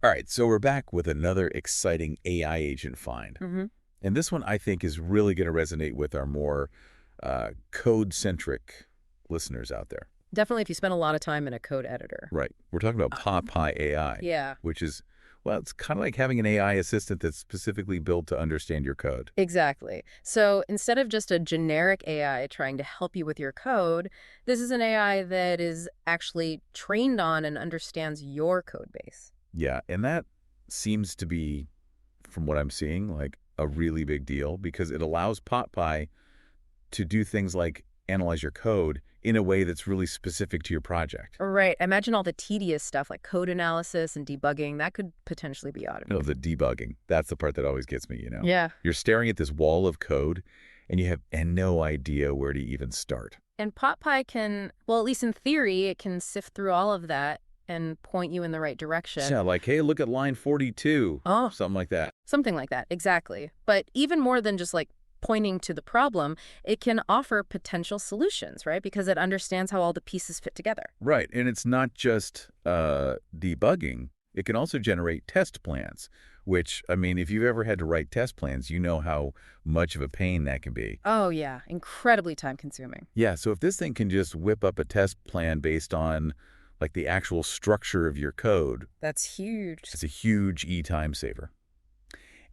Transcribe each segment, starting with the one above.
All right, so we're back with another exciting AI agent find. Hmm. And this one I think is really going to resonate with our more code-centric listeners out there. Definitely if you spend a lot of time in a code editor. Right. We're talking about Potpie AI, Yeah, which is, well, it's kind of like having an AI assistant that's specifically built to understand your code. exactly. So instead of just a generic AI trying to help you with your code, this is an AI that is actually trained on and understands your code base. Yeah, and that seems to be, from what I'm seeing, like a really big deal because it allows Potpie to do things like analyze your code in a way that's really specific to your project. Right. Imagine all the tedious stuff like code analysis and debugging. That could potentially be No, automated. the debugging. That's the part that always gets me. Yeah. You're staring at this wall of code and you have no idea where to even start. And Potpie can, well, at least in theory, it can sift through all of that and point you in the right direction. Yeah, like, hey, look at line 42, Oh, something like that. something like that, exactly. But even more than just like pointing to the problem, it can offer potential solutions, right? Because it understands how all the pieces fit together. Right, and it's not just debugging. It can also generate test plans, which, I mean, if you've ever had to write test plans, you know how much of a pain that can be. Oh, yeah, incredibly time consuming. Yeah, so if this thing can just whip up a test plan based on, like, the actual structure of your code, That's huge. it's a huge e-time saver.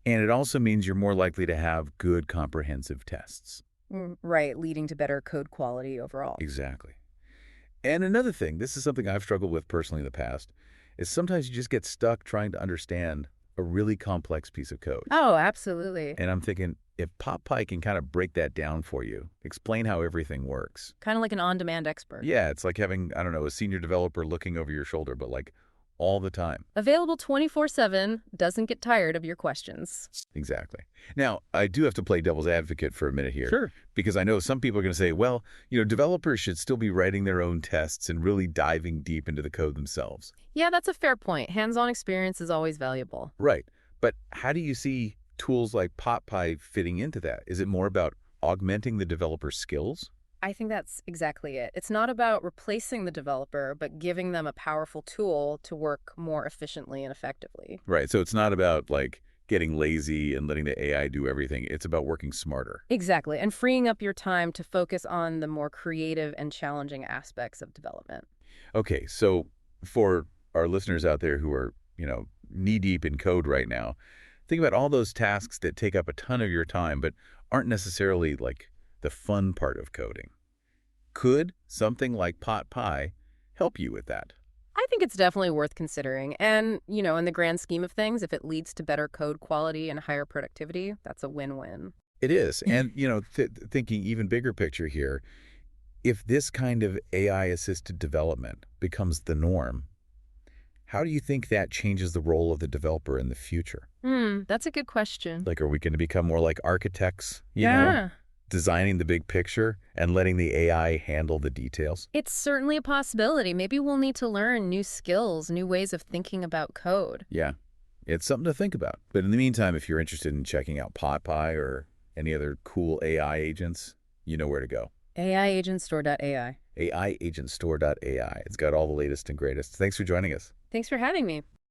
And it also means you're more likely to have good comprehensive tests. Right, leading to better code quality overall. Exactly. And another thing, this is something I've struggled with personally in the past, is sometimes you just get stuck trying to understand a really complex piece of code. Oh, absolutely. And I'm thinking, if Potpie can kind of break that down for you, explain how everything works. Kind of like an on-demand expert. Yeah, it's like having, I don't know, a senior developer looking over your shoulder, but like all the time. Available 24/7, doesn't get tired of your questions. Exactly. Now, I do have to play devil's advocate for a minute here. Sure. Because I know some people are going to say, well, developers should still be writing their own tests and really diving deep into the code themselves. Yeah, that's a fair point. Hands-on experience is always valuable. Right. But how do you see tools like Potpie fitting into that? Is it more about augmenting the developer's skills? I think that's exactly it. It's not about replacing the developer, but giving them a powerful tool to work more efficiently and effectively. Right. So it's not about like getting lazy and letting the AI do everything. It's about working smarter. Exactly, and freeing up your time to focus on the more creative and challenging aspects of development. Okay. So for our listeners out there who are, knee deep in code right now, think about all those tasks that take up a ton of your time, but aren't necessarily like the fun part of coding. Could something like Potpie help you with that? I think it's definitely worth considering. And, in the grand scheme of things, if it leads to better code quality and higher productivity, that's a win-win. It is. And, thinking even bigger picture here, if this kind of AI-assisted development becomes the norm, how do you think that changes the role of the developer in the future? That's a good question. Like, are we going to become more like architects, Yeah. designing the big picture and letting the AI handle the details? It's certainly a possibility. Maybe we'll need to learn new skills, new ways of thinking about code. Yeah, it's something to think about. But in the meantime, if you're interested in checking out Potpie or any other cool AI agents, you know where to go. AIagentstore.ai. AIagentstore.ai. It's got all the latest and greatest. Thanks for joining us. Thanks for having me.